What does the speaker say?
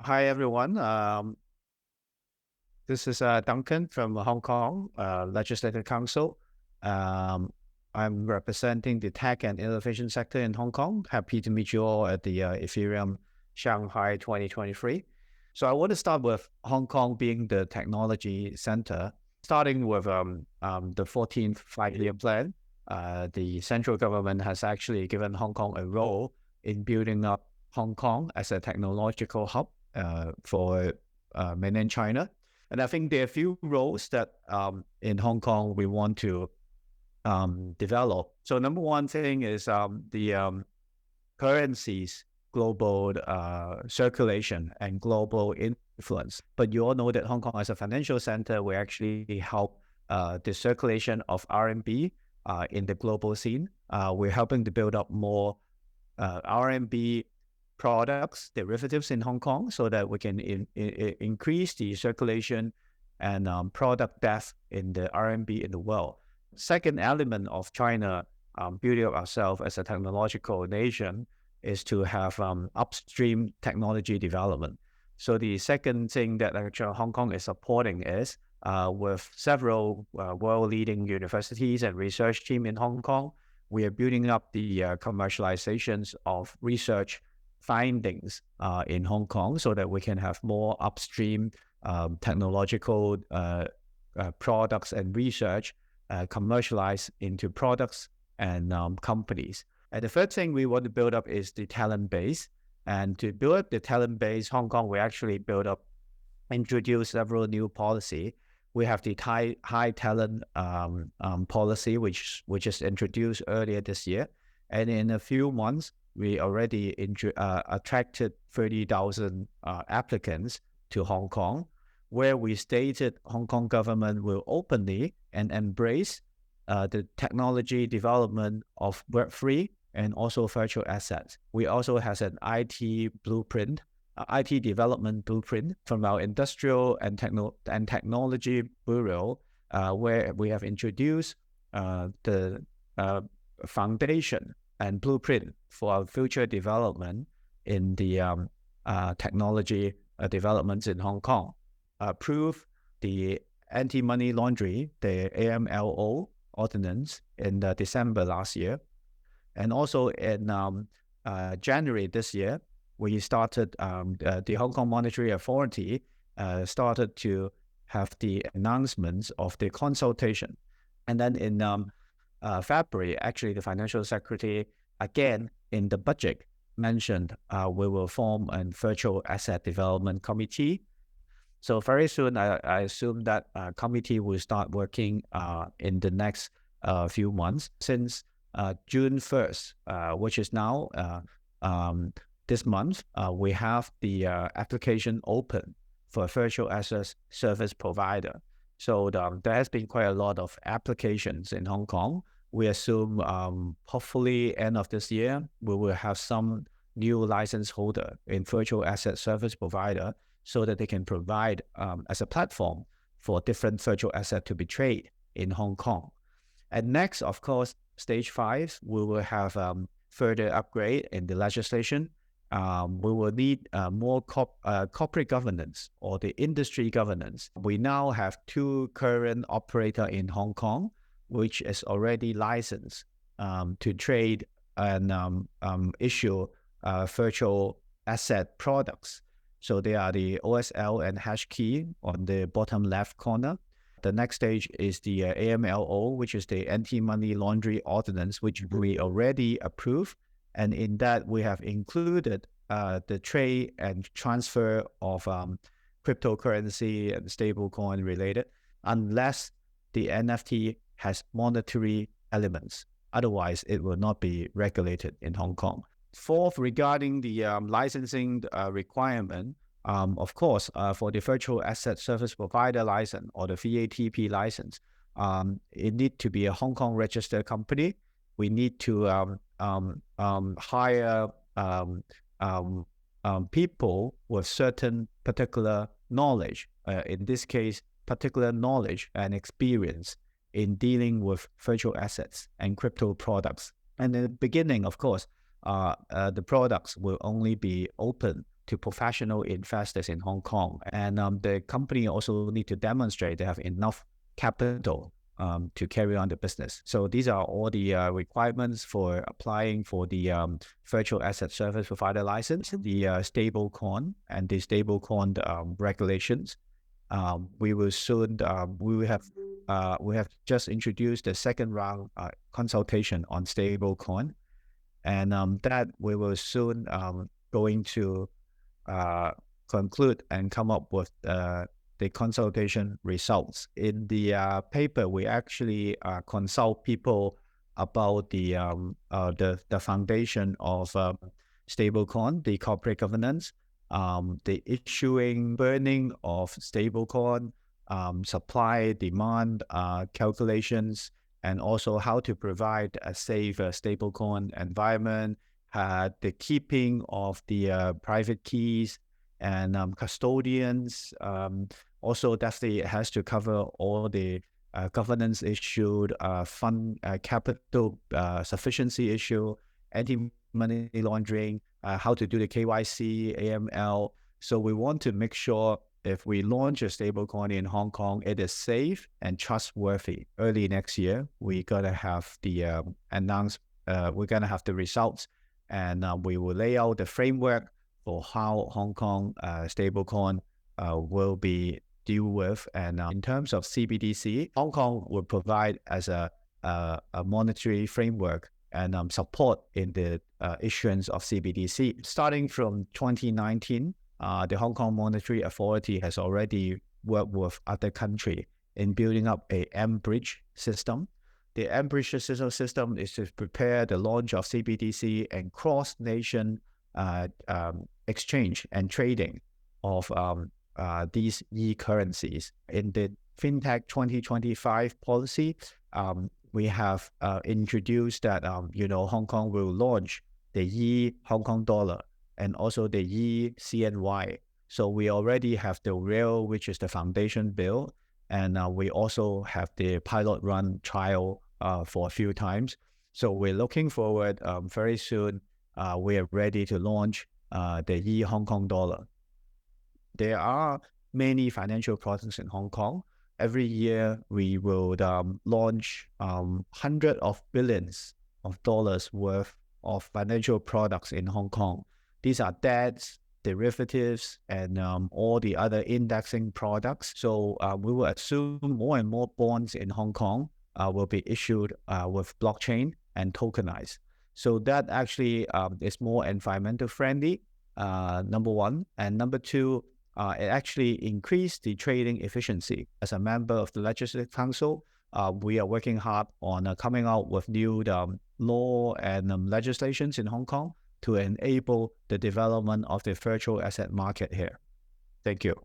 Hi, everyone. This is Duncan from Hong Kong Legislative Council. I'm representing the tech and innovation sector in Hong Kong. Happy to meet you all at the ETHShanghai 2023. So I want to start with Hong Kong being the technology center, starting with the 14th five-year plan. The central government has actually given Hong Kong a role in building up Hong Kong as a technological hub for mainland China. And I think there are a few roles that in Hong Kong we want to develop. So number one thing is the currency's global circulation and global influence. But you all know that Hong Kong as a financial center, we actually help the circulation of RMB in the global scene. We're helping to build up more RMB products, derivatives in Hong Kong, so that we can increase the circulation and product depth in the RMB in the world. Second element of China building up ourselves as a technological nation is to have upstream technology development. So the second thing that actually Hong Kong is supporting is with several world-leading universities and research team in Hong Kong, we are building up the commercializations of research findings in Hong Kong so that we can have more upstream technological products and research commercialized into products and companies. And the third thing we want to build up is the talent base. And to build up the talent base, Hong Kong, we actually introduced several new policy. We have the high talent policy, which is introduced earlier this year. And in a few months, we already attracted 30,000 applicants to Hong Kong, where we stated Hong Kong government will openly and embrace the technology development of Web3 and also virtual assets. We also have an IT blueprint, IT development blueprint from our Industrial and Technology Bureau, where we have introduced the foundation and blueprint for our future development in the technology developments in Hong Kong. Approved the anti-money laundering, the AMLO ordinance in December last year. And also in January this year, we started, the Hong Kong Monetary Authority started to have the announcements of the consultation. And then in February, actually the Financial Secretary, again, in the budget, mentioned we will form a virtual asset development committee. So very soon, I assume that committee will start working in the next few months. Since June 1st, which is now this month, we have the application open for a virtual asset service provider. So there has been quite a lot of applications in Hong Kong. We assume hopefully end of this year, we will have some new license holder in virtual asset service provider so that they can provide as a platform for different virtual asset to be traded in Hong Kong. And next, of course, stage 5, we will have further upgrade in the legislation. We will need more corporate governance or the industry governance. We now have 2 current operators in Hong Kong, which is already licensed to trade and issue virtual asset products. So they are the OSL and HashKey on the bottom left corner. The next stage is the AMLO, which is the anti-money laundering ordinance, which we already approved. And in that, we have included the trade and transfer of cryptocurrency and stablecoin related, unless the NFT has monetary elements. Otherwise, it will not be regulated in Hong Kong. Fourth, regarding the licensing requirement, of course, for the virtual asset service provider license or the VATP license, it needs to be a Hong Kong registered company. We need to hire people with certain particular knowledge, in this case, particular knowledge and experience in dealing with virtual assets and crypto products. And in the beginning, of course, the products will only be open to professional investors in Hong Kong. And the company also need to demonstrate they have enough capital to carry on the business. So these are all the requirements for applying for the virtual asset service provider license, the stablecoin and the stablecoin regulations. We will soon, we have just introduced the second round consultation on stablecoin, and that we will soon going to conclude and come up with the consultation results. In the paper, we actually consult people about the foundation of stablecoin, the corporate governance, the issuing, burning of stablecoin, supply, demand calculations, and also how to provide a safe stablecoin environment, the keeping of the private keys and custodians. Also, definitely it has to cover all the governance issued, fund capital sufficiency issue, anti-money laundering, how to do the KYC, AML. So we want to make sure if we launch a stablecoin in Hong Kong, it is safe and trustworthy. Early next year, we're gonna have the we're gonna have the results, and we will lay out the framework for how Hong Kong stablecoin will be deal with. And in terms of CBDC, Hong Kong will provide as a monetary framework and support in the issuance of CBDC. Starting from 2019, the Hong Kong Monetary Authority has already worked with other countries in building up a M-Bridge system. The M-Bridge system is to prepare the launch of CBDC and cross-nation exchange and trading of these e-currencies. In the FinTech 2025 policy, we have introduced that Hong Kong will launch the e-Hong Kong dollar and also the e-CNY. So we already have the real, which is the foundation bill, and we also have the pilot run trial for a few times. So we're looking forward very soon. We are ready to launch the e-Hong Kong dollar. There are many financial products in Hong Kong. Every year we will launch hundreds of billions of dollars worth of financial products in Hong Kong. These are debts, derivatives, and all the other indexing products. So we will assume more and more bonds in Hong Kong will be issued with blockchain and tokenized. So that actually is more environmental friendly, number one. And number two, it actually increased the trading efficiency. As a member of the Legislative Council, we are working hard on coming out with new law and legislations in Hong Kong to enable the development of the virtual asset market here. Thank you.